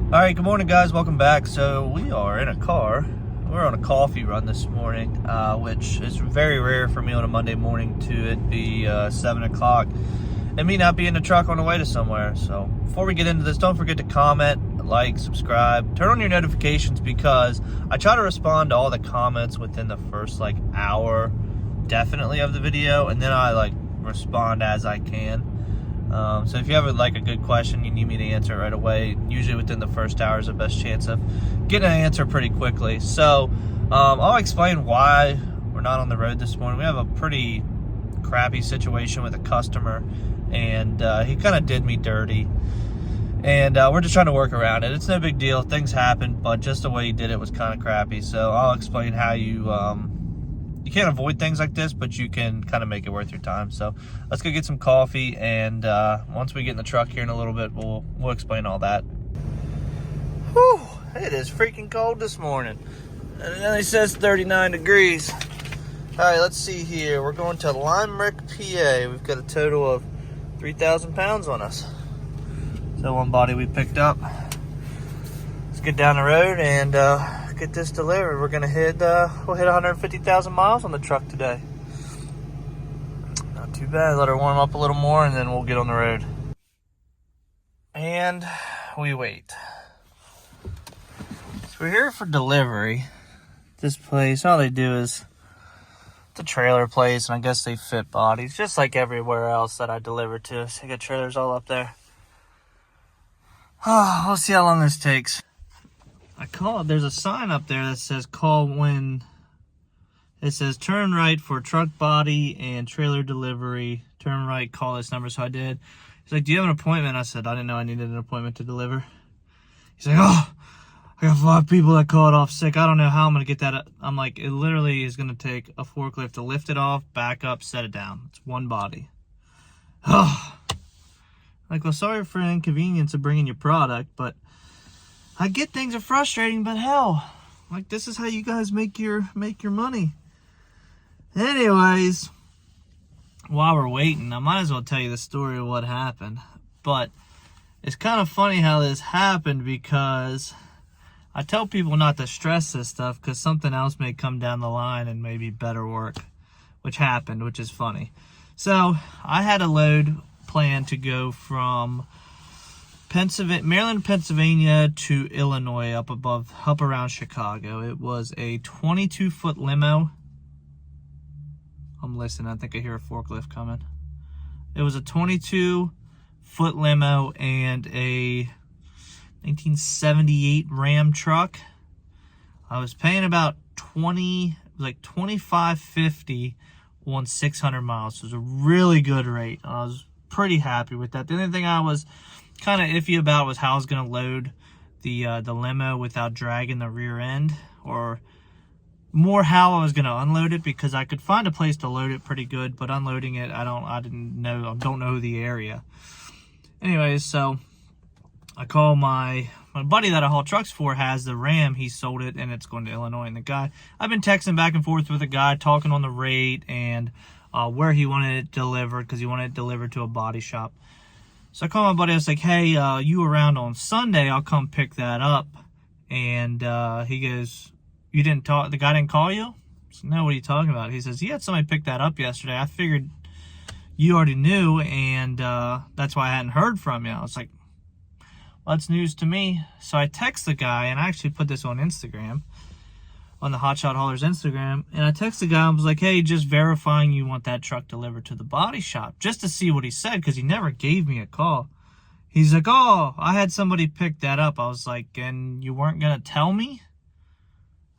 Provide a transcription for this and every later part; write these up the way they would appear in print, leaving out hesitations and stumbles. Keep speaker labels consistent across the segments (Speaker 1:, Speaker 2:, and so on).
Speaker 1: All right, good morning, guys. Welcome back. So we are in a car. We're on a coffee run this morning, which is very rare for me on a Monday morning to it be 7 o'clock and me not be in the truck on the way to somewhere. So before we get into this, don't forget to comment, like, subscribe, turn on your notifications, because I try to respond to all the comments within the first hour definitely of the video, and then I respond as I can. So if you have a good question you need me to answer it right away, usually within the first hour is the best chance of getting an answer pretty quickly. So I'll explain why we're not on the road this morning. We have a pretty crappy situation with a customer, and he kind of did me dirty, and we're just trying to work around it. It's no big deal, things happen, but just the way he did it was kind of crappy. So I'll explain how you can't avoid things like this, but you can kind of make it worth your time. So let's go get some coffee, and once we get in the truck here in a little bit, we'll explain all that. Whew, it is freaking cold this morning. And then it says 39 degrees. All right, let's see here. We're going to Limerick, PA. We've got a total of 3,000 pounds on us. So one body we picked up. Let's get down the road and get this delivered. We're gonna hit we'll hit 150,000 miles on the truck today. Not too bad. Let her warm up a little more, and then we'll get on the road. And we wait. So we're here for delivery. This place, all they do is, it's a trailer place, and I guess they fit bodies just like everywhere else that I deliver to. So I got trailers all up there. We'll see how long this takes. There's a sign up there that says call when, it says turn right for truck body and trailer delivery, turn right, call this number. So I did. He's like, do you have an appointment? I said, I didn't know I needed an appointment to deliver. He's like, oh, I got 5 people that called off sick. I don't know how I'm going to get that. I'm like, it literally is going to take a forklift to lift it off, back up, set it down. It's one body. Oh, like, well, sorry for the inconvenience of bringing your product, but I get things are frustrating, but hell, this is how you guys make your money. Anyways, while we're waiting, I might as well tell you the story of what happened. But it's kind of funny how this happened, because I tell people not to stress this stuff because something else may come down the line and maybe better work, which happened, which is funny. So I had a load planned to go from Maryland, Pennsylvania to Illinois, up around Chicago. It was a 22-foot limo. I'm listening. I think I hear a forklift coming. It was a 22-foot limo and a 1978 Ram truck. I was paying about $25.50 on 600 miles. So it was a really good rate. I was pretty happy with that. The only thing I was kind of iffy about was how I was going to load the limo without dragging the rear end, or more how I was going to unload it, because I could find a place to load it pretty good, but unloading it, I don't know the area. Anyways, so I call my buddy that I haul trucks for, has the Ram. He sold it, and it's going to Illinois. And the guy, I've been texting back and forth with the guy, talking on the rate and where he wanted it delivered, because he wanted it delivered to a body shop. So I called my buddy. I was like, hey, you around on Sunday? I'll come pick that up. And he goes, the guy didn't call you? I said, no, what are you talking about? He says, he had somebody pick that up yesterday. I figured you already knew, and that's why I hadn't heard from you. I was like, well, that's news to me. So I text the guy, and I actually put this on Instagram, on the Hotshot Haulers Instagram, and I texted the guy and was like, hey, just verifying you want that truck delivered to the body shop, just to see what he said, because he never gave me a call. He's like, oh, I had somebody pick that up. I was like, and you weren't going to tell me?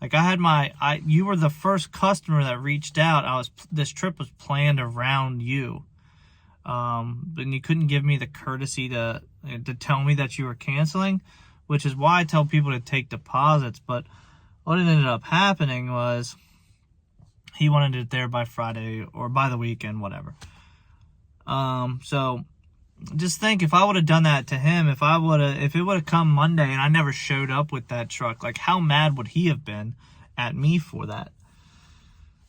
Speaker 1: You were the first customer that reached out. This trip was planned around you. But you couldn't give me the courtesy to tell me that you were canceling, which is why I tell people to take deposits. But what ended up happening was he wanted it there by Friday or by the weekend, whatever. So just think, if I would have done that to him, if it would have come Monday and I never showed up with that truck, how mad would he have been at me for that?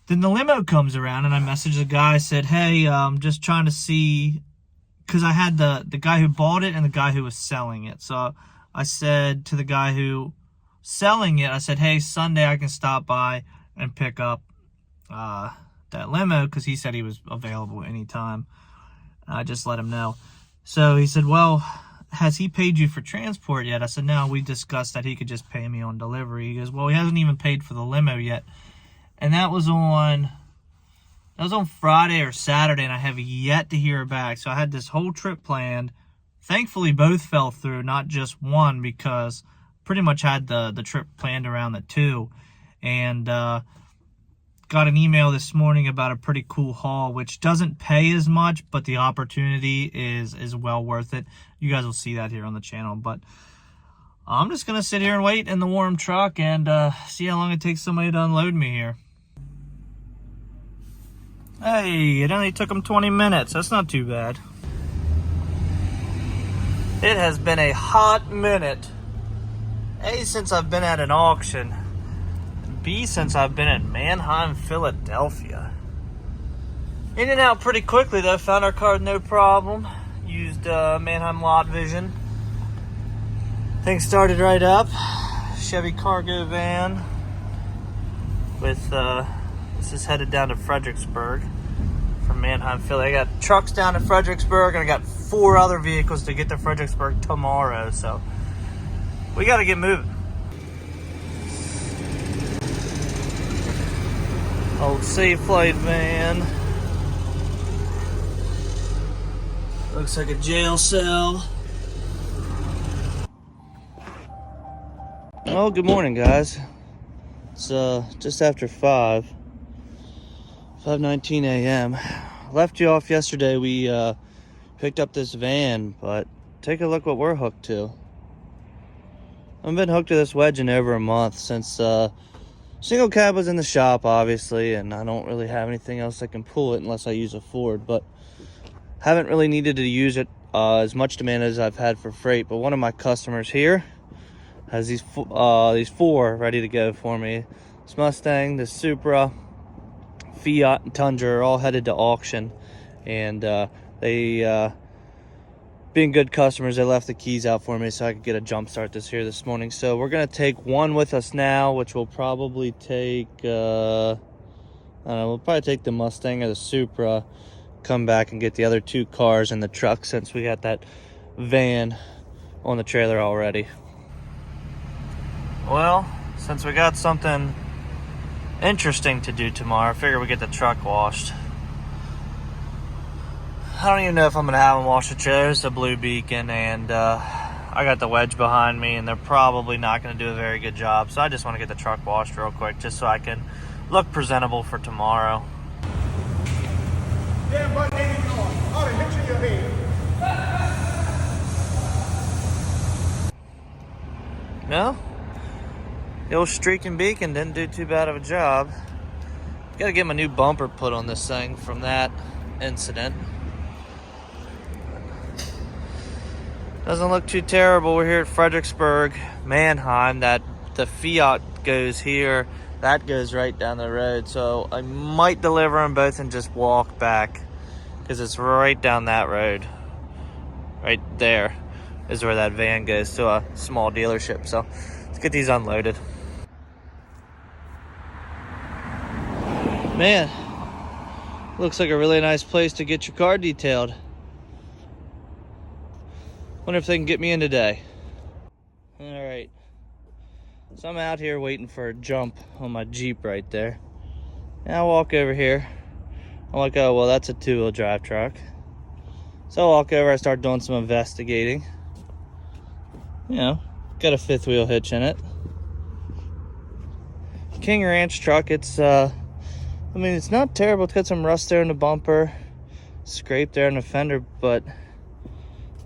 Speaker 1: Then the limo comes around, and I messaged the guy, said, hey, I'm just trying to see, because I had the guy who bought it and the guy who was selling it. So I said to the guy who selling it, I said, hey, Sunday I can stop by and pick up that limo, because he said he was available anytime. I just let him know. So he said, well, has he paid you for transport yet? I said, no, we discussed that he could just pay me on delivery. He goes, well, he hasn't even paid for the limo yet. And that was on Friday or Saturday, and I have yet to hear back. So I had this whole trip planned. Thankfully, both fell through, not just one, because pretty much had the trip planned around the two. And got an email this morning about a pretty cool haul, which doesn't pay as much, but the opportunity is well worth it. You guys will see that here on the channel. But I'm just going to sit here and wait in the warm truck and see how long it takes somebody to unload me here. Hey, it only took them 20 minutes. That's not too bad. It has been a hot minute. A, since I've been at an auction. B, since I've been in Mannheim, Philadelphia. In and out pretty quickly though. Found our car no problem. Used Mannheim Lot Vision. Things started right up. Chevy cargo van. With this is headed down to Fredericksburg from Mannheim, Philly. I got trucks down to Fredericksburg, and I got 4 other vehicles to get to Fredericksburg tomorrow. So we got to get moving. Old Safe Flight van. Looks like a jail cell. Well, good morning, guys. It's just after 5:19 a.m. Left you off yesterday. We picked up this van, but take a look what we're hooked to. I've been hooked to this wedge in over a month since single cab was in the shop, obviously, and I don't really have anything else that can pull it unless I use a Ford, but haven't really needed to use it as much demand as I've had for freight. But one of my customers here has these 4 ready to go for me. This Mustang, this Supra, Fiat, and Tundra are all headed to auction, and they being good customers, they left the keys out for me so I could get a jump start this morning. So we're gonna take one with us now, which will probably take I don't know, we'll probably take the Mustang or the Supra, come back and get the other 2 cars in the truck since we got that van on the trailer already. Well, since we got something interesting to do tomorrow, I figure we get the truck washed. I don't even know if I'm gonna have them wash the trailers, the Blue Beacon, and I got the wedge behind me, and they're probably not gonna do a very good job. So I just want to get the truck washed real quick, just so I can look presentable for tomorrow.
Speaker 2: Yeah, but there you go. Oh, the hitch in your head.
Speaker 1: No, the old streaking beacon didn't do too bad of a job. Gotta get my new bumper put on this thing from that incident. Doesn't look too terrible. We're here at Fredericksburg, Mannheim. The Fiat goes here. That goes right down the road. So I might deliver them both and just walk back, because it's right down that road. Right there is where that van goes to a small dealership. So let's get these unloaded. Man, looks like a really nice place to get your car detailed. Wonder if they can get me in today. All right, so I'm out here waiting for a jump on my Jeep right there. And I walk over here. I'm like, oh, well, that's a 2-wheel drive truck. So I walk over, I start doing some investigating. You know, got a 5th wheel hitch in it. King Ranch truck. It's I mean, it's not terrible. It's got some rust there in the bumper, scrape there in the fender, but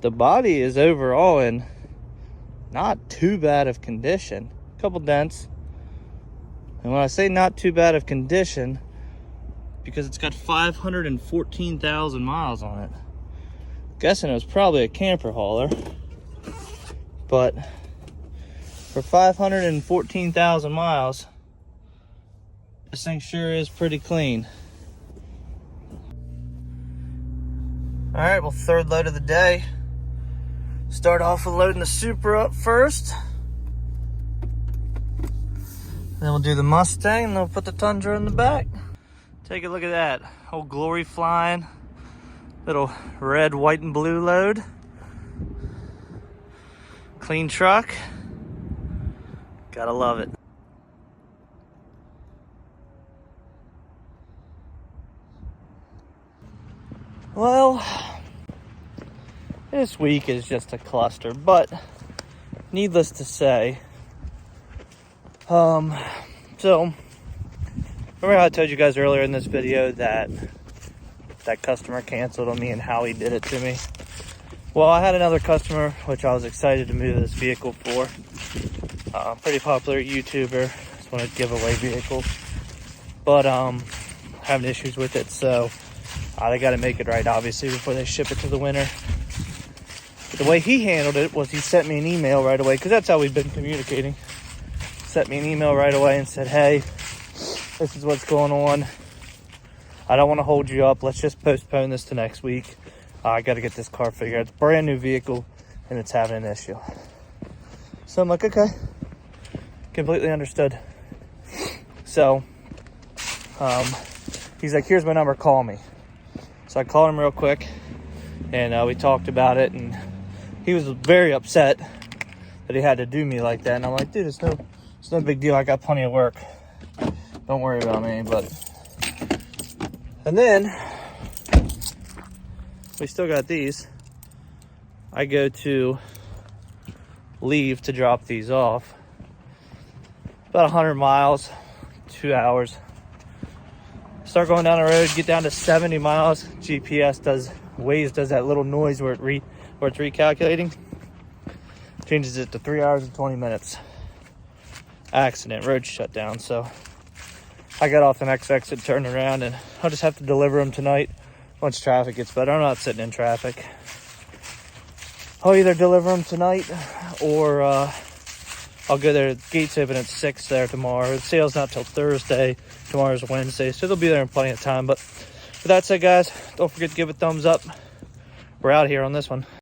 Speaker 1: the body is overall in not too bad of condition. A couple dents. And when I say not too bad of condition, because it's got 514,000 miles on it. Guessing it was probably a camper hauler. But for 514,000 miles, this thing sure is pretty clean. All right, well, 3rd load of the day. Start off with loading the Supra up first. Then we'll do the Mustang, and then we'll put the Tundra in the back. Take a look at that. Old Glory flying. Little red, white, and blue load. Clean truck. Gotta love it. Well, this week is just a cluster, but needless to say, so remember how I told you guys earlier in this video that customer canceled on me and how he did it to me? Well, I had another customer which I was excited to move this vehicle for. Pretty popular YouTuber, just wanted to give away vehicles, but having issues with it, so they got to make it right, obviously, before they ship it to the winter. But the way he handled it was he sent me an email right away, because that's how we've been communicating. Sent me an email right away and said, hey, this is what's going on. I don't want to hold you up. Let's just postpone this to next week. I got to get this car figured out. It's a brand new vehicle, and it's having an issue. So I'm like, okay. Completely understood. So, he's like, here's my number, call me. So I called him real quick, and we talked about it, and he was very upset that he had to do me like that. And I'm like, dude, it's no big deal. I got plenty of work. Don't worry about me. And then we still got these. I go to leave to drop these off. About 100 miles, 2 hours. Start going down the road, get down to 70 miles. GPS does that little noise where it's recalculating. Changes it to 3 hours and 20 minutes. Accident, road shut down. So I got off the next exit, turned around, and I'll just have to deliver them tonight once traffic gets better. I'm not sitting in traffic. I'll either deliver them tonight or I'll go there. Gates open at 6 there tomorrow. The sale's not till Thursday. Tomorrow's Wednesday, so they'll be there in plenty of time. But with that said, guys, don't forget to give it a thumbs up. We're out here on this one.